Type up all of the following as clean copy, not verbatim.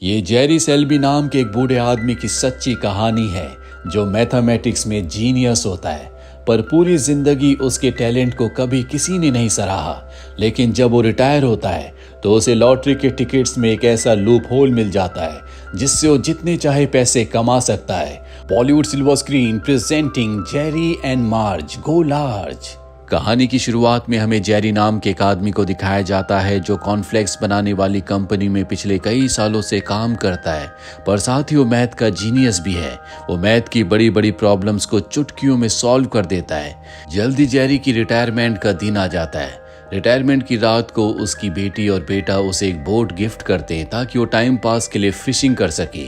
ये Jerry Shelby नाम के एक बूढ़े आदमी की सच्ची कहानी है जो मैथमेटिक्स में जीनियस होता है, पर पूरी जिंदगी उसके टैलेंट को कभी किसी ने नहीं सराहा। लेकिन जब वो रिटायर होता है तो उसे लॉटरी के टिकट्स में एक ऐसा लूप होल मिल जाता है जिससे वो जितने चाहे पैसे कमा सकता है। Bollywood silver screen presenting Jerry and Marge go large. कहानी की शुरुआत में हमें जेरी नाम के एक आदमी को दिखाया जाता है जो कॉर्नफ्लेक्स बनाने वाली कंपनी में पिछले कई सालों से काम करता है, पर साथ ही वो मैथ का जीनियस भी है। वो मैथ की बड़ी बड़ी प्रॉब्लम्स को चुटकियों में सॉल्व कर देता है। जल्दी जेरी की रिटायरमेंट का दिन आ जाता है। रिटायरमेंट की रात को उसकी बेटी और बेटा उसे एक बोट गिफ्ट करते हैं ताकि वो टाइम पास के लिए फिशिंग कर सके।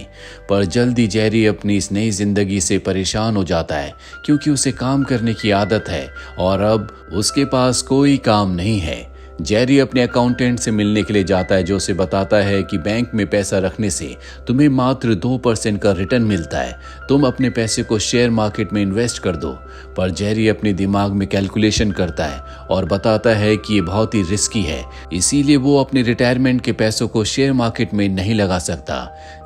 पर जल्दी जेरी अपनी इस नई जिंदगी से परेशान हो जाता है क्योंकि उसे काम करने की आदत है और अब उसके पास कोई काम नहीं है। जेरी अपने अकाउंटेंट से मिलने के लिए जाता है जो उसे बताता है कि बैंक में पैसा रखने से तुम्हें मात्र 2% का रिटर्न मिलता है, तुम अपने पैसे को शेयर मार्केट में इन्वेस्ट कर दो। पर जेरी अपने दिमाग में कैलकुलेशन करता है और बताता है कि ये बहुत ही रिस्की है, इसीलिए वो अपने रिटायरमेंट के पैसों को शेयर मार्केट में नहीं लगा सकता।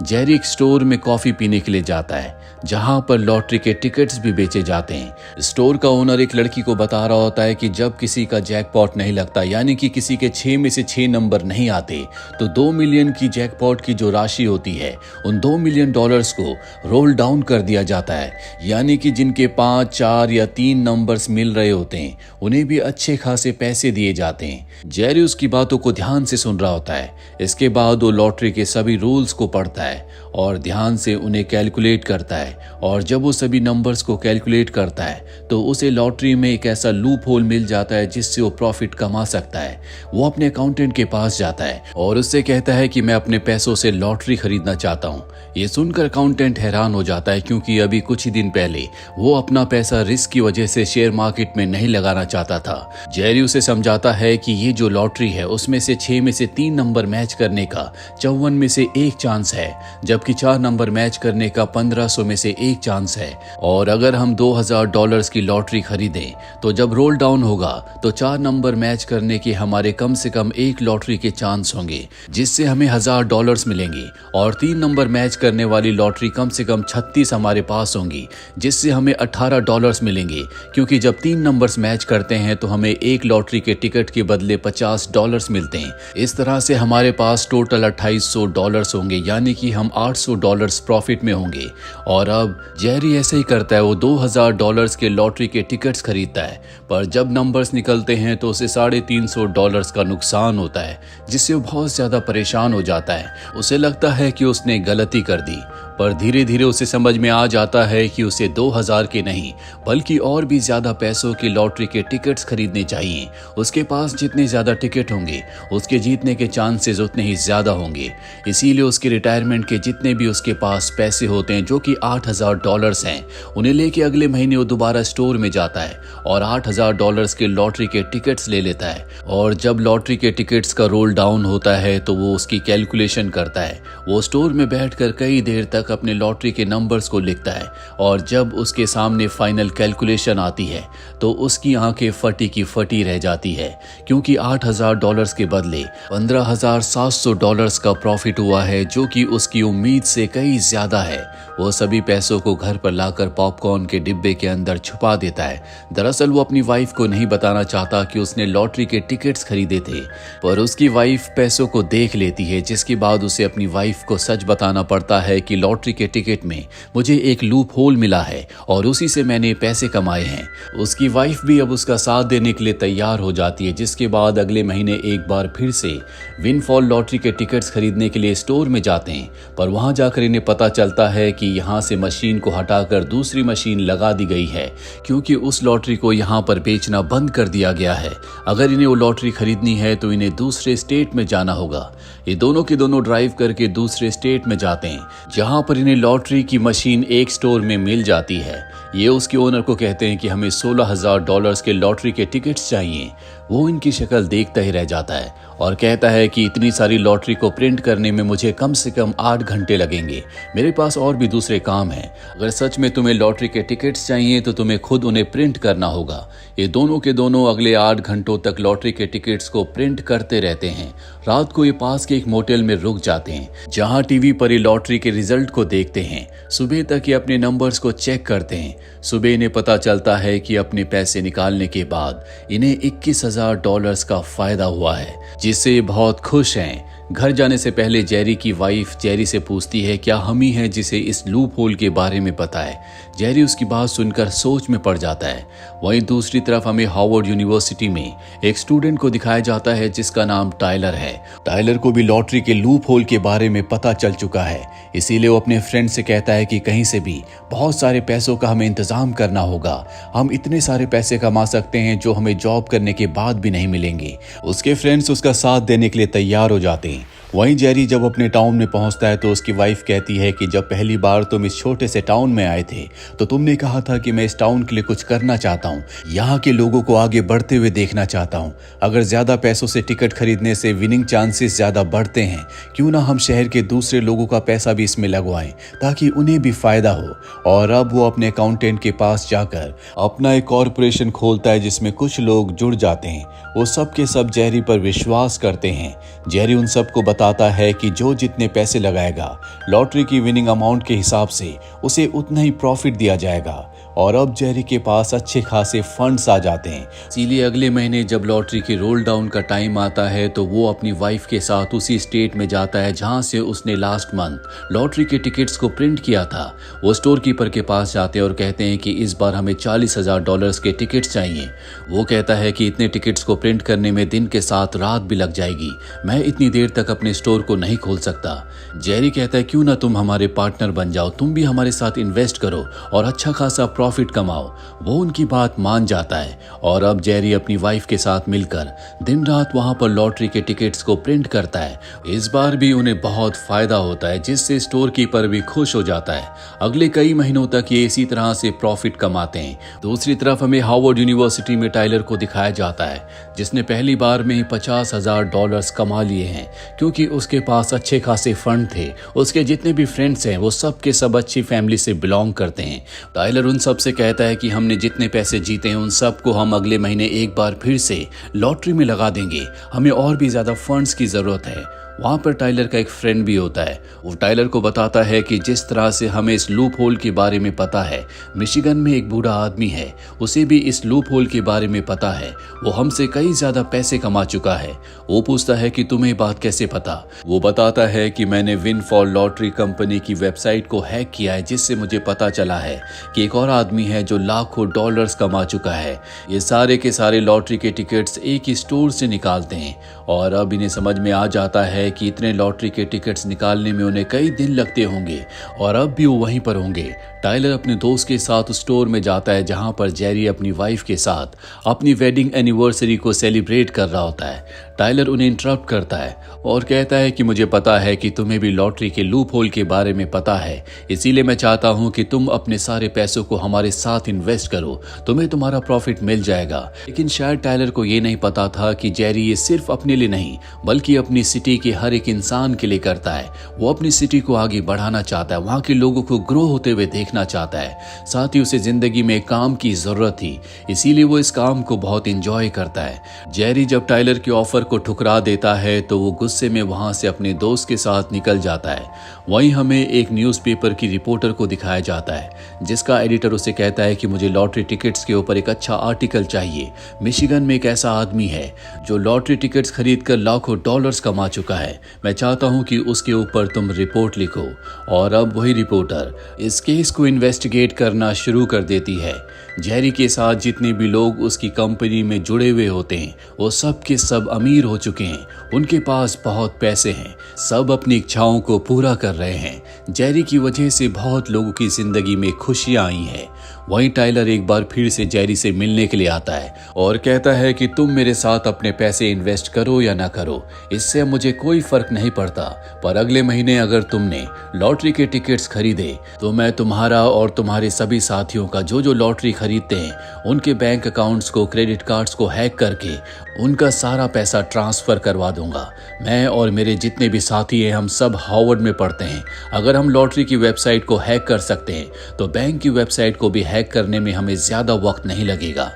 जेरी एक स्टोर में कॉफी पीने के लिए जाता है जहां पर लॉटरी के टिकट्स भी बेचे जाते हैं। स्टोर का ओनर एक लड़की को बता रहा होता है कि जब किसी का जैकपॉट नहीं लगता, यानी कि किसी के 6 में से 6 नंबर नहीं आते, तो 2 मिलियन की जैकपॉट की जो राशि होती है उन $2 मिलियन को रोल डाउन कर दिया जाता है, यानी कि जिनके 5, 4 या 3 नंबर्स मिल रहे होते हैं उन्हें भी अच्छे खासे पैसे दिए जाते हैं। जेरी उसकी बातों को ध्यान से सुन रहा होता है। इसके बाद वो लॉटरी के सभी रूल्स को पढ़ता है और ध्यान से उन्हें कैलकुलेट करता है, और जब वो सभी नंबर्स को कैलकुलेट करता है तो उसे लॉटरी में एक ऐसा लूप होल मिल जाता है जिससे वो प्रॉफिट कमा सकता है। वो अपने अकाउंटेंट के पास जाता है और उससे कहता है कि मैं अपने पैसों से लॉटरी खरीदना चाहता हूँ। ये सुनकर अकाउंटेंट हैरान हो जाता है क्योंकि अभी कुछ ही दिन पहले वो अपना पैसा रिस्क की वजह से शेयर मार्केट में नहीं लगाना चाहता था। जेरी उसे समझाता है कि ये जो लॉटरी है उसमें से 6 में से 3 नंबर मैच करने का 54 में से 1 चांस है, जबकि 4 नंबर मैच करने का 1500 में से 1 चांस है। और अगर हम $2000 की लॉटरी खरीदें तो जब रोल डाउन होगा तो 4 नंबर मैच करने के हमारे कम से कम 1 लॉटरी के चांस होंगे जिससे हमें $1000 मिलेंगे, और 3 नंबर मैच करने वाली लॉटरी कम से कम 36 हमारे पास होंगी जिससे हमें $18 मिलेंगे, क्योंकि जब 3 नंबर्स मैच करते हैं तो हमें 1 लॉटरी के टिकट के बदले $50 मिलते हैं। इस तरह से हमारे पास टोटल $2800 होंगे, यानी कि हम $800 प्रॉफिट में होंगे। और अब जेरी ऐसे ही करता है, वो $2000 के लॉटरी के टिकट्स खरीदता है, पर जब नंबर्स निकलते हैं तो उसे $350 का नुकसान होता है जिससे वो बहुत ज्यादा परेशान हो जाता है। उसे लगता है कि उसने गलती कर दी, पर धीरे धीरे उसे समझ में आ जाता है कि उसे 2000 के नहीं बल्कि और भी ज्यादा पैसों की लॉटरी के टिकट्स खरीदने चाहिए। उसके पास जितने ज्यादा टिकट होंगे उसके जीतने के चांसेस उतने ही ज्यादा होंगे। इसीलिए उसके रिटायरमेंट के जितने भी उसके पास पैसे होते हैं, जो कि $8000 हैं, उन्हें लेके अगले महीने वो दोबारा स्टोर में जाता है और $8000 के लॉटरी के टिकट्स ले लेता है। और जब लॉटरी के टिकट्स का रोल डाउन होता है तो वो उसकी कैलकुलेशन करता है। वो स्टोर में बैठकर कई देर तक अपने लॉटरी के नंबर्स को लिखता है, और जब उसके सामने फाइनल कैलकुलेशन आती है तो उसकी आंखें फटी की फटी रह जाती है, क्योंकि $8000 के बदले $15700 का प्रॉफिट हुआ है, जो कि उसकी उम्मीद से कई ज्यादा है। वो सभी पैसों को घर पर लाकर पॉपकॉर्न के डिब्बे के अंदर छुपा देता है। दरअसल वो अपनी वाइफ को नहीं बताना चाहता कि उसने लॉटरी के टिकट्स खरीदे थे, पर उसकी वाइफ पैसों को देख लेती है, जिसके बाद उसे अपनी वाइफ को सच बताना पड़ता है कि लॉटरी के टिकट में मुझे एक लूप होल मिला है और उसी से मैंने पैसे कमाए हैं। उसकी वाइफ भी अब उसका साथ देने के लिए तैयार हो जाती है, जिसके बाद अगले महीने एक बार फिर से विनफॉल लॉटरी के टिकट्स खरीदने के लिए स्टोर में जाते हैं, पर वहां जाकर इन्हें पता चलता है कि यहाँ से मशीन को हटाकर दूसरी मशीन लगा दी गई है, क्योंकि उस लॉटरी को यहाँ पर बेचना बंद कर दिया गया है। अगर इन्हें वो लॉटरी खरीदनी है तो इन्हें दूसरे स्टेट में जाना होगा। ये दोनों के दोनों ड्राइव करके दूसरे स्टेट में जाते हैं जहां पर इन्हें लॉटरी की मशीन एक स्टोर में मिल जाती है। ये उसके ओनर को कहते हैं कि हमें $16000 के लॉटरी के टिकट्स चाहिए। वो इनकी शक्ल देखता ही रह जाता है और कहता है कि इतनी सारी लॉटरी को प्रिंट करने में मुझे कम से कम 8 घंटे लगेंगे। मेरे पास और भी दूसरे काम हैं। अगर सच में तुम्हें लॉटरी के टिकट्स चाहिए तो तुम्हें खुद उन्हें प्रिंट करना होगा। ये दोनों के दोनों अगले 8 घंटों तक लॉटरी के टिकट्स को प्रिंट करते रहते हैं। रात को ये पास के एक मोटेल में रुक जाते हैं, जहां टीवी पर ये लॉटरी के रिजल्ट को देखते हैं। सुबह तक ये अपने नंबर्स को चेक करते हैं। सुबह इन्हें पता चलता है कि अपने पैसे निकालने के बाद इन्हें $21,000 का फायदा हुआ है, जिससे ये बहुत खुश हैं। घर जाने से पहले जेरी की वाइफ जेरी से पूछती है क्या हम ही हैं जिसे इस लूप होल के बारे में पता है। जेरी उसकी बात सुनकर सोच में पड़ जाता है। वहीं दूसरी तरफ हमें हार्वर्ड यूनिवर्सिटी में एक स्टूडेंट को दिखाया जाता है जिसका नाम टाइलर है। टाइलर को भी लॉटरी के लूप होल के बारे में पता चल चुका है, इसीलिए वो अपने फ्रेंड से कहता है कि कहीं से भी बहुत सारे पैसों का हमें इंतजाम करना होगा। हम इतने सारे पैसे कमा सकते हैं जो हमें जॉब करने के बाद भी नहीं मिलेंगे। उसके फ्रेंड्स उसका साथ देने के लिए तैयार हो जाते हैं। वहीं जेरी जब अपने टाउन में पहुंचता है तो उसकी वाइफ कहती है कि जब पहली बार तुम इस छोटे से टाउन में आए थे तो तुमने कहा था कि मैं इस टाउन के लिए कुछ करना चाहता हूँ, यहाँ के लोगों को आगे बढ़ते हुए देखना चाहता हूँ। अगर ज्यादा पैसों से टिकट खरीदने से विनिंग चांसेस ज्यादा बढ़ते हैं, क्यों ना हम शहर के दूसरे लोगों का पैसा भी इसमें लगवाएं ताकि उन्हें भी फायदा हो। और अब वो अपने अकाउंटेंट के पास जाकर अपना एक कॉरपोरेशन खोलता है जिसमें कुछ लोग जुड़ जाते हैं। वो सब के सब जेरी पर विश्वास करते हैं। जेरी उन सबको बताता है कि जो जितने पैसे लगाएगा लॉटरी की विनिंग अमाउंट के हिसाब से उसे उतना ही प्रॉफिट दिया जाएगा। और अब जेरी के पास अच्छे खासे फंड्स आ जाते हैं, इसीलिए अगले महीने जब लॉटरी के रोल डाउन का टाइम आता है तो वो अपनी वाइफ के साथ उसी स्टेट में जाता है जहां से उसने लास्ट मंथ लॉटरी के टिकट्स को प्रिंट किया था। वो स्टोर कीपर के पास जाते हैं और कहते हैं कि इस बार हमें $40,000 के टिकट्स चाहिए। वो कहता है कि इतने टिकट्स को प्रिंट करने में दिन के साथ रात भी लग जाएगी, मैं इतनी देर तक अपने स्टोर को नहीं खोल सकता। जेरी कहता है क्यों ना तुम हमारे पार्टनर बन जाओ, तुम भी हमारे साथ इन्वेस्ट करो और अच्छा खासा प्रॉफिट कमाओ। वो उनकी बात मान जाता है और अब जेरी अपनी वाइफ के साथ मिलकर दिन रात वहां पर लॉटरी के टिकट्स को प्रिंट करता है। इस बार भी उन्हें बहुत फायदा होता है, जिससे स्टोर कीपर भी खुश हो जाता है। अगले कई महीनों तक ये इसी तरह से प्रॉफिट कमाते हैं। दूसरी तरफ हमें हार्वर्ड यूनिवर्सिटी में टाइलर को दिखाया जाता है, जिसने पहली बार में ही $50,000 कमा लिए हैं, क्योंकि उसके पास अच्छे खासे फंड थे। उसके जितने भी फ्रेंड्स हैं वो सब के सब अच्छी फैमिली से बिलोंग करते हैं। टाइलर उन सब से कहता है कि हमने जितने पैसे जीते हैं उन सब को हम अगले महीने एक बार फिर से लॉटरी में लगा देंगे, हमें और भी ज्यादा फंड्स की जरूरत है। वहां पर टाइलर का एक फ्रेंड भी होता है। वो टाइलर को बताता है कि जिस तरह से हमें इस लूप होल के बारे में पता है, मिशिगन में एक बूढ़ा आदमी है, उसे भी इस लूप होल के बारे में पता है। वो हमसे कई ज्यादा पैसे कमा चुका है। वो पूछता है कि तुम्हें बात कैसे पता। वो बताता है कि मैंने विन फॉर लॉटरी कंपनी की वेबसाइट को हैक किया है, जिससे मुझे पता चला है कि एक और आदमी है जो लाखों डॉलर्स कमा चुका है। ये सारे के सारे लॉटरी के टिकट्स एक ही स्टोर से निकालते हैं और अब इन्हें समझ में आ जाता है कि इतने लॉटरी के टिकट्स निकालने में उन्हें कई दिन लगते होंगे और अब भी वो वहीं पर होंगे। टाइलर अपने दोस्त के साथ स्टोर में जाता है जहां पर जेरी अपनी वाइफ के साथ अपनी वेडिंग एनिवर्सरी को सेलिब्रेट कर रहा होता है। टाइलर उन्हें इंटरप्ट करता है और कहता है कि मुझे पता है कि तुम्हें भी लॉटरी के लूप होल के बारे में पता है, इसीलिए मैं चाहता हूं कि तुम अपने सारे पैसों को हमारे साथ इन्वेस्ट करो, तुम्हें तुम्हारा प्रॉफिट मिल जाएगा। लेकिन शायद टाइलर को ये नहीं पता था कि जेरी ये सिर्फ अपने लिए नहीं बल्कि अपनी सिटी के हर एक इंसान के लिए करता है। वो अपनी सिटी को आगे बढ़ाना चाहता है, वहां के लोगों को ग्रो होते हुए देखना चाहता है। साथ ही उसे जिंदगी में काम की जरूरत थी, इसीलिए वो इस काम को बहुत इंजॉय करता है। जेरी जब टाइलर के ऑफर को ठुकरा देता है तो वो गुस्से में वहां से अपने दोस्त के साथ निकल जाता है। वहीं हमें एक न्यूज़पेपर की रिपोर्टर को दिखाया जाता है, जिसका एडिटर उसे कहता है कि मुझे लॉटरी टिकट्स के ऊपर एक अच्छा आर्टिकल चाहिए। मिशिगन में एक ऐसा आदमी है जो लॉटरी टिकट्स खरीदकर लाखों डॉलर्स कमा चुका है, मैं चाहता हूं कि उसके ऊपर तुम रिपोर्ट लिखो। और अब वही रिपोर्टर इस केस को इन्वेस्टिगेट करना शुरू कर देती है। जेरी के साथ जितने भी लोग उसकी कंपनी में जुड़े हुए होते हैं वो सब के सब अमीर हो चुके हैं, उनके पास बहुत पैसे हैं, सब अपनी इच्छाओं को पूरा कर रहे हैं। जेरी की वजह से बहुत लोगों की जिंदगी में खुशियां आई हैं। वहीं टाइलर एक बार फिर से जेरी से मिलने के लिए आता है और कहता है कि तुम मेरे साथ अपने पैसे इन्वेस्ट करो या ना करो, इससे मुझे कोई फर्क नहीं पड़ता, पर अगले महीने अगर तुमने लॉटरी के टिकट्स खरीदे तो मैं तुम्हारा और तुम्हारे सभी साथियों का जो लॉटरी खरीद खरीदते हैं उनके बैंक अकाउंट्स को, क्रेडिट कार्ड्स को हैक करके उनका सारा पैसा ट्रांसफ़र करवा दूंगा। मैं और मेरे जितने भी साथी हैं हम सब हार्वर्ड में पढ़ते हैं। अगर हम लॉटरी की वेबसाइट को हैक कर सकते हैं तो बैंक की वेबसाइट को भी हैक करने में हमें ज़्यादा वक्त नहीं लगेगा।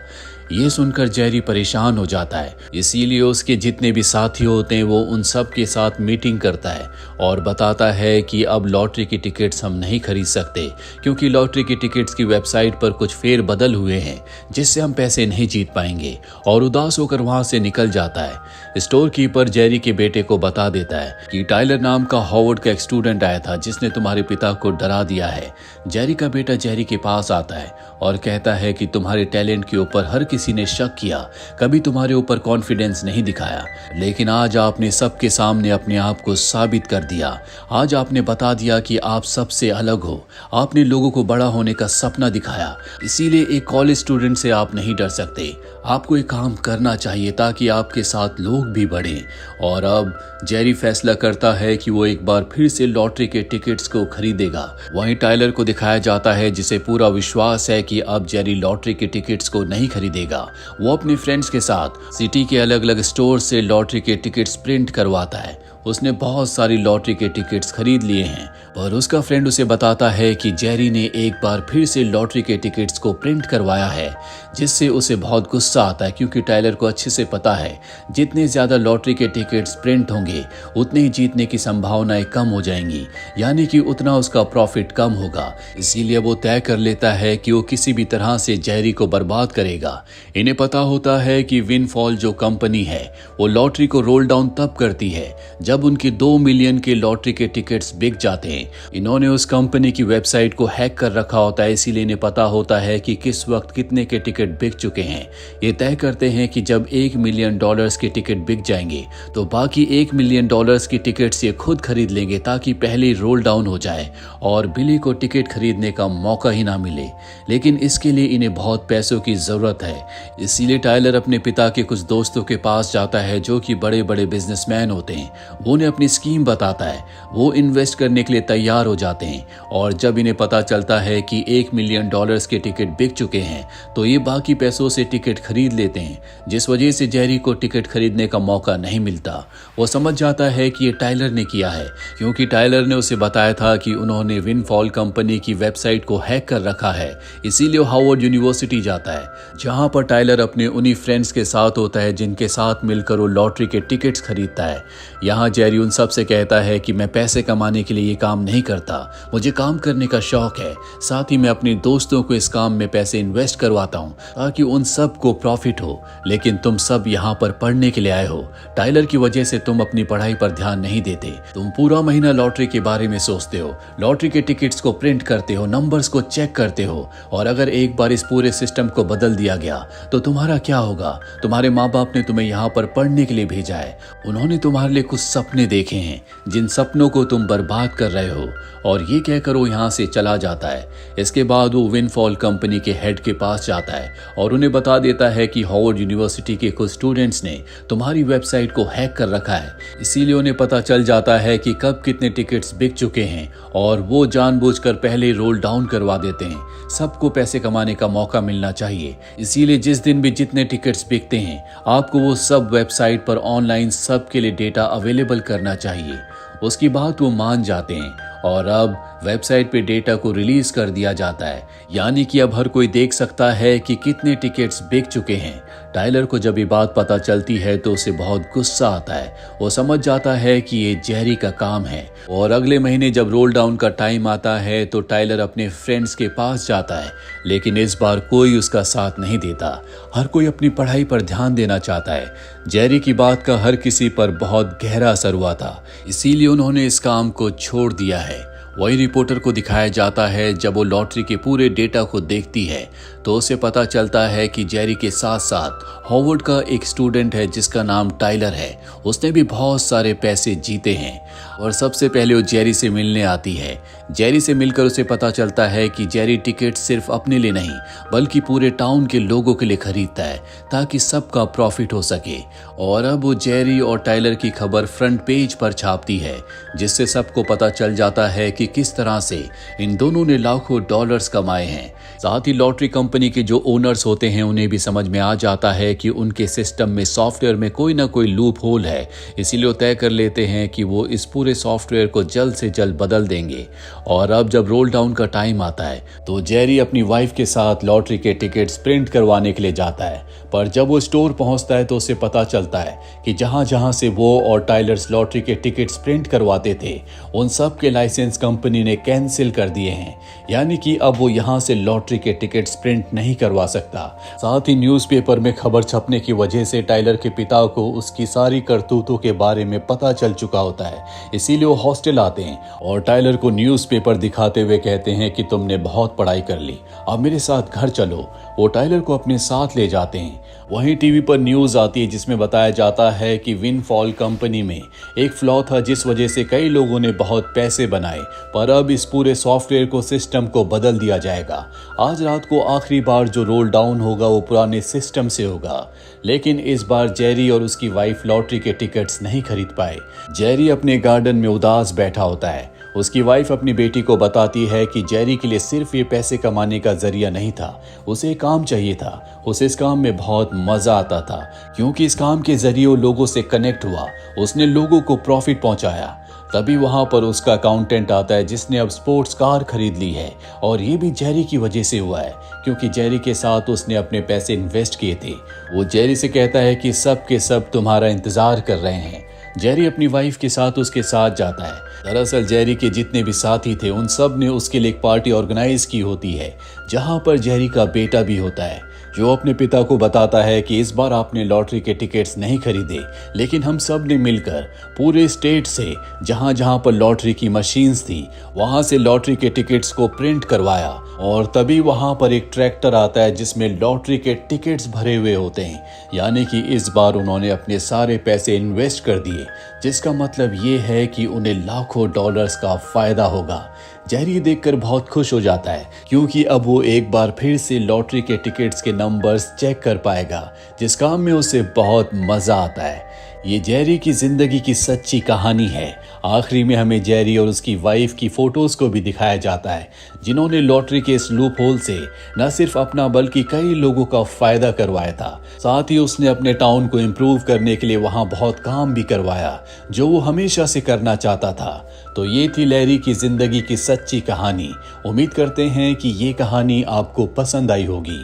ये सुनकर जेरी परेशान हो जाता है, इसीलिए उसके जितने भी साथी होते हैं वो उन सब के साथ मीटिंग करता है और बताता है कि अब लॉटरी की टिकट्स हम नहीं खरीद सकते क्योंकि लॉटरी की टिकट्स की वेबसाइट पर कुछ फेरबदल हुए हैं जिससे हम पैसे नहीं जीत पाएंगे, और उदास होकर वहां से निकल जाता है। स्टोर कीपर जेरी के बेटे को बता देता है कि टाइलर नाम का हार्वर्ड का एक स्टूडेंट आया था जिसने तुम्हारे पिता को डरा दिया है। जेरी का बेटा जेरी के पास आता है और कहता है कि तुम्हारे टैलेंट के ऊपर हर किसी ने शक किया, कभी तुम्हारे ऊपर कॉन्फिडेंस नहीं दिखाया, लेकिन आज आपने सबके सामने अपने आप को साबित कर दिया। आज आपने बता दिया कि आप सबसे अलग हो। आपने लोगों को बड़ा होने का सपना दिखाया, इसीलिए एक कॉलेज स्टूडेंट से आप नहीं डर सकते। आपको एक काम करना चाहिए ताकि आपके साथ लोग भी बढ़ें। और अब जेरी फैसला करता है कि वो एक बार फिर से लॉटरी के टिकट्स को खरीदेगा। वहीं टाइलर को दिखाया जाता है जिसे पूरा विश्वास है कि अब जेरी लॉटरी के टिकट्स को नहीं खरीदेगा। वो अपने फ्रेंड्स के साथ सिटी के अलग अलग स्टोर से लॉटरी के टिकट्स प्रिंट करवाता है। उसने बहुत सारी लॉटरी के टिकट्स खरीद लिए हैं, पर उसका फ्रेंड उसे बताता है कि जेरी ने एक बार फिर से लॉटरी के टिकट्स को प्रिंट करवाया है, जिससे उसे बहुत गुस्सा आता है क्योंकि टाइलर को अच्छे से पता है जितने ज्यादा लॉटरी के टिकट्स प्रिंट होंगे उतने ही जीतने की संभावनाएं कम हो जाएंगी, यानी कि उतना उसका प्रॉफिट कम होगा। इसीलिए वो तय कर लेता है कि वो किसी भी तरह से जेरी को बर्बाद करेगा। इन्हें पता होता है कि विनफॉल जो कंपनी है वो लॉटरी को रोल डाउन तब करती है जब उनके 2 मिलियन के लॉटरी के टिकट्स बिक जाते हैं। इन्होंने उस कंपनी की वेबसाइट को हैक कर रखा होता है, इसीलिए इन्हें पता होता है कि किस वक्त कितने के टिकट बिक चुके हैं। ये तय करते हैं कि जब $1 मिलियन के टिकट बिक जाएंगे तो बाकी $1 मिलियन की टिकट्स ये खुद खरीद लेंगे ताकि पहले रोल डाउन हो जाए और बिली को टिकट खरीदने का मौका ही ना मिले। लेकिन इसके लिए इन्हें बहुत पैसों की जरूरत है, इसीलिए टाइलर अपने पिता के कुछ दोस्तों के पास जाता है जो कि बड़े बड़े बिजनेसमैन होते हैं। वो उन्हें अपनी स्कीम बताता है, वो इन्वेस्ट करने के लिए तैयार हो जाते हैं और जब इन्हें पता चलता है कि $1 मिलियन के टिकट बिक चुके हैं तो ये बाकी पैसों से टिकट खरीद लेते हैं, जिस वजह से जेरी को टिकट खरीदने का मौका नहीं मिलता। वो समझ जाता है कि ये टाइलर ने किया है क्योंकि टाइलर ने उसे बताया था कि उन्होंने विनफॉल कंपनी की वेबसाइट को हैक कर रखा है। इसीलिए वो हार्वर्ड यूनिवर्सिटी जाता है जहां पर टाइलर अपने उन्हीं फ्रेंड्स के साथ होता है जिनके साथ मिलकर वो लॉटरी के टिकट्स खरीदता है। यहाँ जेरी उन सब से कहता है कि मैं पैसे कमाने के लिए ये काम नहीं करता, मुझे काम करने का शौक है, साथ ही मैं अपने दोस्तों को इस काम में पैसे इन्वेस्ट करवाता हूँ ताकि उन सब को प्रॉफिट हो। लेकिन तुम सब यहाँ पर पढ़ने के लिए आए हो, टाइलर की वजह से तुम अपनी पढ़ाई पर ध्यान नहीं देते। तुम पूरा महीना लॉटरी के बारे में सोचते हो, लॉटरी के टिकट्स को प्रिंट करते हो, नंबर्स को चेक करते हो, और अगर एक बार इस पूरे सिस्टम को बदल दिया गया तो तुम्हारा क्या होगा। तुम्हारे माँ बाप ने तुम्हें यहाँ पर पढ़ने के लिए भेजा है, उन्होंने तुम्हारे लिए कुछ सपने देखे हैं जिन सपनों को तुम बर्बाद कर रहे हो। और ये कहकर वो यहाँ से चला जाता है। इसके बाद वो विनफॉल कंपनी के हेड के पास जाता है और उन्हें बता देता है कि हार्वर्ड यूनिवर्सिटी के कुछ स्टूडेंट्स ने तुम्हारी वेबसाइट को हैक कर रखा है, इसीलिए उन्हें पता चल जाता है कि कब कितने टिकट्स बिक चुके हैं और वो जानबूझकर पहले रोल डाउन करवा देते हैं। सबको पैसे कमाने का मौका मिलना चाहिए, इसीलिए जिस दिन भी जितने टिकट्स बिकते हैं आपको वो सब वेबसाइट पर ऑनलाइन सबके लिए डेटा अवेलेबल करना चाहिए। उसकी बात वो मान जाते हैं और अब वेबसाइट पे डेटा को रिलीज कर दिया जाता है, यानी कि अब हर कोई देख सकता है कि कितने टिकट्स बिक चुके हैं। टाइलर को जब ये बात पता चलती है तो उसे बहुत गुस्सा आता है। वो समझ जाता है कि ये जेरी का काम है। और अगले महीने जब रोल डाउन का टाइम आता है तो टाइलर अपने फ्रेंड्स के पास जाता है, लेकिन इस बार कोई उसका साथ नहीं देता। हर कोई अपनी पढ़ाई पर ध्यान देना चाहता है। जेरी की बात का हर किसी पर बहुत गहरा असर हुआ था, इसीलिए उन्होंने इस काम को छोड़ दिया है। वही रिपोर्टर को दिखाया जाता है जब वो लॉटरी के पूरे डेटा को देखती है तो उसे पता चलता है कि जेरी के साथ साथ हार्वर्ड का एक स्टूडेंट है जिसका नाम टाइलर है। उसने भी बहुत सारे पैसे जीते हैं। और सबसे पहले वो जेरी से मिलने आती है। जेरी से मिलकर उसे पता चलता है कि जेरी टिकट सिर्फ अपने लिए नहीं बल्कि पूरे टाउन के लोगों के लिए खरीदता है ताकि सबका प्रॉफिट हो सके। और अब वो जेरी और टाइलर की खबर फ्रंट पेज पर छापती है, जिससे सबको पता चल जाता है कि किस तरह से इन दोनों ने लाखों डॉलर्स कमाए हैं। साथ ही लॉटरी कंपनी के जो ओनर्स होते हैं उन्हें भी समझ में आ जाता है कि उनके सिस्टम में सॉफ्टवेयर में कोई ना कोई लूप होल है, इसीलिए वो तय कर लेते हैं कि वो इस पूरे सॉफ्टवेयर को जल्द से जल्द बदल देंगे। और अब जब रोल डाउन का टाइम आता है तो जेरी अपनी वाइफ के साथ लॉटरी के टिकट्स प्रिंट करवाने के लिए जाता है, पर जब वो स्टोर पहुंचता है तो उसे पता चलता है कि जहां से वो और टाइलर्स लॉटरी के टिकट्स प्रिंट करवाते थे उन सब के लाइसेंस कंपनी ने कैंसिल कर दिए हैं, यानी कि अब वो यहां से लॉटरी के टिकट्स प्रिंट नहीं करवा सकता। साथ ही न्यूज़पेपर में खबर छपने की वजह से टाइलर के पिता को उसकी सारी करतूतों के बारे में पता चल चुका होता है, इसीलिए वो हॉस्टल आते हैं और टाइलर को न्यूज़पेपर दिखाते हुए कहते हैं कि तुमने बहुत पढ़ाई कर ली, अब मेरे साथ घर चलो। वो टाइलर को अपने साथ ले जाते हैं। वहीं टीवी पर न्यूज़ आती है जिसमें बताया जाता है कि विनफॉल कंपनी में एक फ्लॉ था जिस वजह से कई लोगों ने बहुत पैसे बनाए, पर अब इस पूरे सॉफ्टवेयर को सिस्टम को बदल दिया जाएगा। आज रात को आखिरी बार जो रोल डाउन होगा वो पुराने सिस्टम से होगा, लेकिन इस बार जेरी और उसकी वाइफ लॉटरी के टिकट्स नहीं खरीद पाए। जेरी अपने गार्डन में उदास बैठा होता है। उसकी वाइफ अपनी बेटी को बताती है कि जेरी के लिए सिर्फ ये पैसे कमाने का जरिया नहीं था, उसे काम चाहिए था। उसे इस काम में बहुत मजा आता था क्योंकि इस काम के जरिए वो लोगों से कनेक्ट हुआ, उसने लोगों को प्रॉफिट पहुंचाया। तभी वहां पर उसका अकाउंटेंट आता है जिसने अब स्पोर्ट्स कार खरीद ली है, और ये भी जेरी की वजह से हुआ है क्योंकि जेरी के साथ उसने अपने पैसे इन्वेस्ट किए थे। वो जेरी से कहता है कि सब के सब तुम्हारा इंतजार कर रहे हैं। जेरी अपनी वाइफ के साथ उसके साथ जाता है। दरअसल जेरी के जितने भी साथी थे उन सब ने उसके लिए एक पार्टी ऑर्गेनाइज की होती है जहां पर जेरी का बेटा भी होता है, जो अपने पिता को बताता है कि इस बार आपने लॉटरी के टिकट्स नहीं खरीदे, लेकिन हम सब ने मिलकर पूरे स्टेट से जहां जहां पर लॉटरी की मशीन्स थी वहां से लॉटरी के टिकट्स को प्रिंट करवाया। और तभी वहां पर एक ट्रैक्टर आता है जिसमें लॉटरी के टिकट्स भरे हुए होते हैं, यानी कि इस बार उन्होंने अपने सारे पैसे इन्वेस्ट कर दिए, जिसका मतलब ये है कि उन्हें लाखों डॉलर्स का फायदा होगा। जेरी देखकर बहुत खुश हो जाता है क्योंकि अब वो एक बार फिर से लॉटरी के टिकट्स के नंबर्स चेक कर पाएगा, जिस काम में उसे बहुत मजा आता है। ये जेरी की जिंदगी की सच्ची कहानी है। आखिरी में हमें जेरी और उसकी वाइफ की फोटोज को भी दिखाया जाता है जिन्होंने लॉटरी के इस लूप होल से न सिर्फ अपना बल्कि कई लोगों का फायदा करवाया था। साथ ही उसने अपने टाउन को इम्प्रूव करने के लिए वहां बहुत काम भी करवाया जो वो हमेशा से करना चाहता था। तो ये थी लैरी की जिंदगी की सच्ची कहानी। उम्मीद करते हैं कि ये कहानी आपको पसंद आई होगी।